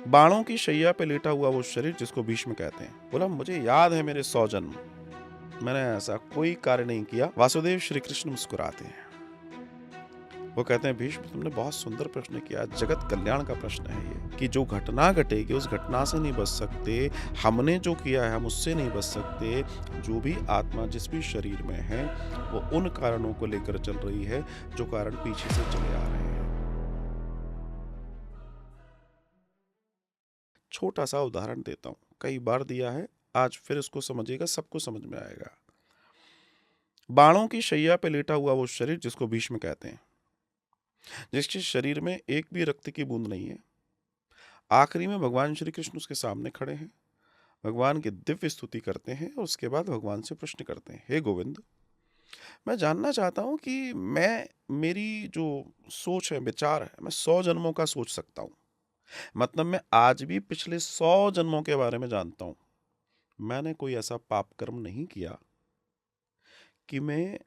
बाणों की शैया पे लेटा हुआ वो शरीर जिसको भीष्म कहते हैं। बोला, मुझे याद है मेरे 100 जन्म, मैंने ऐसा कोई कार्य नहीं किया। वासुदेव श्री कृष्ण मुस्कुराते हैं। वो कहते हैं, भीष्म तुमने बहुत सुंदर प्रश्न किया, जगत कल्याण का प्रश्न है ये, कि जो घटना घटेगी उस घटना से नहीं बच सकते, हमने जो किया है हम उससे नहीं बच सकते। जो भी आत्मा जिस भी शरीर में है वो उन कारणों को लेकर चल रही है जो कारण पीछे से चले आ रहे हैं। छोटा सा उदाहरण देता हूं, कई बार दिया है, आज फिर इसको समझिएगा, सबको समझ में आएगा। बाणों की शैया पे लेटा हुआ वो शरीर जिसको भीष्म कहते हैं, जिसके शरीर में एक भी रक्त की बूंद नहीं है। आखिरी में भगवान श्री कृष्ण उसके सामने खड़े हैं, भगवान की दिव्य स्तुति करते हैं और उसके बाद भगवान से प्रश्न करते हैं, हे गोविंद, मैं जानना चाहता हूं कि मेरी जो सोच है, विचार है, मैं 100 जन्मों का सोच सकता हूं। मतलब मैं आज भी पिछले 100 जन्मों के बारे में जानता हूं। मैंने कोई ऐसा पाप कर्म नहीं किया कि मैं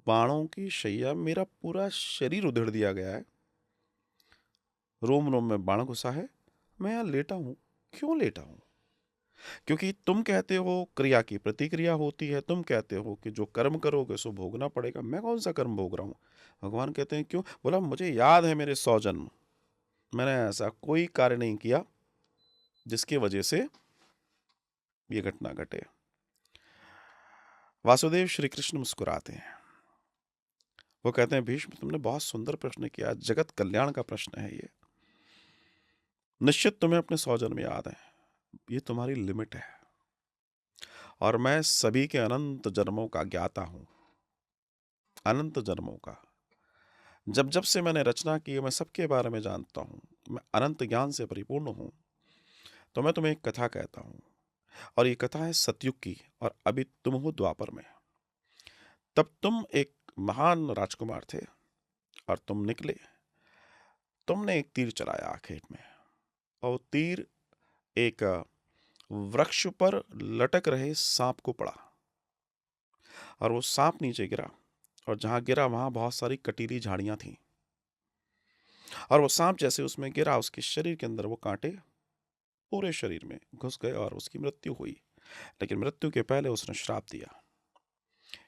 बाणों की शैया, मेरा पूरा शरीर उधेड़ दिया गया है, रोम रोम में बाण घुसा है, मैं यहां लेटा हूं। क्यों लेटा हूं? क्योंकि तुम कहते हो क्रिया की प्रतिक्रिया होती है, तुम कहते हो कि जो कर्म करोगे सो भोगना पड़ेगा। मैं कौन सा कर्म भोग रहा हूं? भगवान कहते हैं, क्यों? बोला, मुझे याद है मेरे 100 जन्म, मैंने ऐसा कोई कार्य नहीं किया जिसकी वजह से ये घटना घटे। वासुदेव श्री कृष्ण मुस्कुराते हैं। वो कहते हैं, भीष्म तुमने बहुत सुंदर प्रश्न किया, जगत कल्याण का प्रश्न है ये। निश्चित तुम्हें अपने 100 जन्म याद है, ये तुम्हारी लिमिट है, और मैं सभी के अनंत जन्मों का ज्ञाता हूं, अनंत जन्मों का। जब जब से मैंने रचना की है मैं सबके बारे में जानता हूं, मैं अनंत ज्ञान से परिपूर्ण हूं। तो मैं तुम्हें एक कथा कहता हूं, और ये कथा है सतयुग की, और अभी तुम हो द्वापर में। तब तुम एक महान राजकुमार थे और तुम निकले, तुमने एक तीर चलाया खेत में, और तीर एक वृक्ष पर लटक रहे सांप को पड़ा, और वो सांप नीचे गिरा, और जहां गिरा वहां बहुत सारी कटीली झाड़ियां थीं, और वो सांप जैसे उसमें गिरा, उसके शरीर के अंदर वो कांटे पूरे शरीर में घुस गए और उसकी मृत्यु हुई। लेकिन मृत्यु के पहले उसने श्राप दिया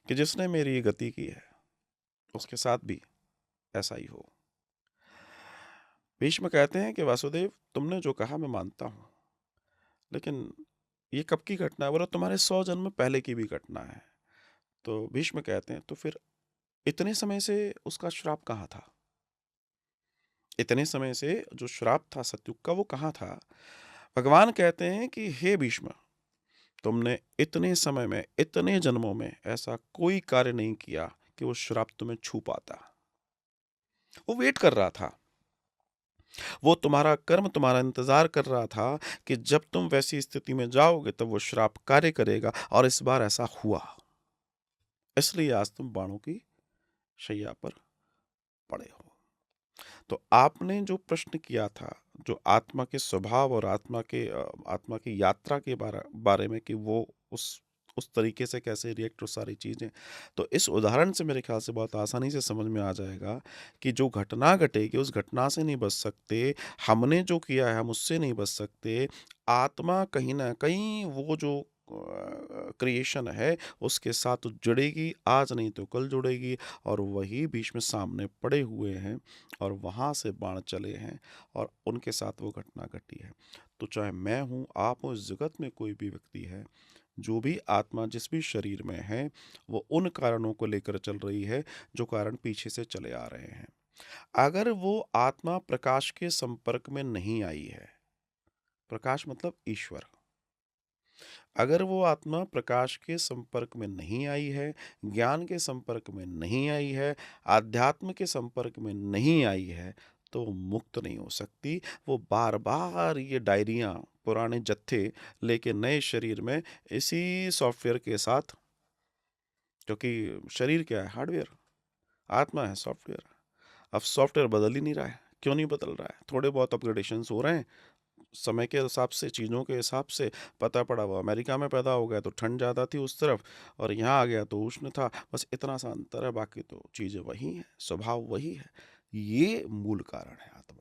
कि जिसने मेरी ये गति की है उसके साथ भी ऐसा ही हो। भीष्म कहते हैं कि वासुदेव, तुमने जो कहा मैं मानता हूं, लेकिन ये कब की घटना है? बोला, तुम्हारे 100 जन्म पहले की भी घटना है। तो भीष्म कहते हैं, तो फिर इतने समय से उसका श्राप कहाँ था? इतने समय से जो श्राप था सतयुग का, वो कहाँ था? भगवान कहते हैं कि हे भीष्म, तुमने इतने समय में, इतने जन्मों में ऐसा कोई कार्य नहीं किया कि वो श्राप तुम्हें छू पाता। वो वेट कर रहा था, वो तुम्हारा कर्म तुम्हारा इंतजार कर रहा था कि जब तुम वैसी स्थिति में जाओगे तब वो श्राप कार्य करेगा, और इस बार ऐसा हुआ। इसलिए आज तुम बाणों की शैया पर पड़े हो। तो आपने जो प्रश्न किया था, जो आत्मा के स्वभाव और आत्मा की यात्रा के बारे में, कि वो उस तरीके से कैसे रिएक्ट, वो सारी चीजें, तो इस उदाहरण से मेरे ख्याल से बहुत आसानी से समझ में आ जाएगा कि जो घटना घटेगी उस घटना से नहीं बच सकते, हमने जो किया है हम उससे नहीं बच सकते। आत्मा कहीं ना कहीं वो जो क्रिएशन है उसके साथ तो जुड़ेगी, आज नहीं तो कल जुड़ेगी, और वही बीच में सामने पड़े हुए हैं, और वहाँ से बाण चले हैं, और उनके साथ वो घटना घटी है। तो चाहे मैं हूँ, आप हो, इस जगत में कोई भी व्यक्ति है, जो भी आत्मा जिस भी शरीर में है, वो उन कारणों को लेकर चल रही है जो कारण पीछे से चले आ रहे हैं। अगर वो आत्मा प्रकाश के संपर्क में नहीं आई है, प्रकाश मतलब ईश्वर, अगर वो आत्मा प्रकाश के संपर्क में नहीं आई है, ज्ञान के संपर्क में नहीं आई है, आध्यात्म के संपर्क में नहीं आई है, तो मुक्त नहीं हो सकती। वो बार बार ये डायरियां, पुराने जत्थे लेके नए शरीर में इसी सॉफ्टवेयर के साथ, क्योंकि शरीर क्या है? हार्डवेयर, आत्मा है सॉफ्टवेयर। अब सॉफ्टवेयर बदल ही नहीं रहा है। क्यों नहीं बदल रहा है? थोड़े बहुत अपग्रेडेशंस हो रहे हैं समय के हिसाब से, चीज़ों के हिसाब से। पता पड़ा वो अमेरिका में पैदा हो गया तो ठंड ज़्यादा थी उस तरफ, और यहाँ आ गया तो उष्ण था, बस इतना सा अंतर है, बाकी तो चीज़ें वही हैं, स्वभाव वही है। ये मूल कारण है आत्मा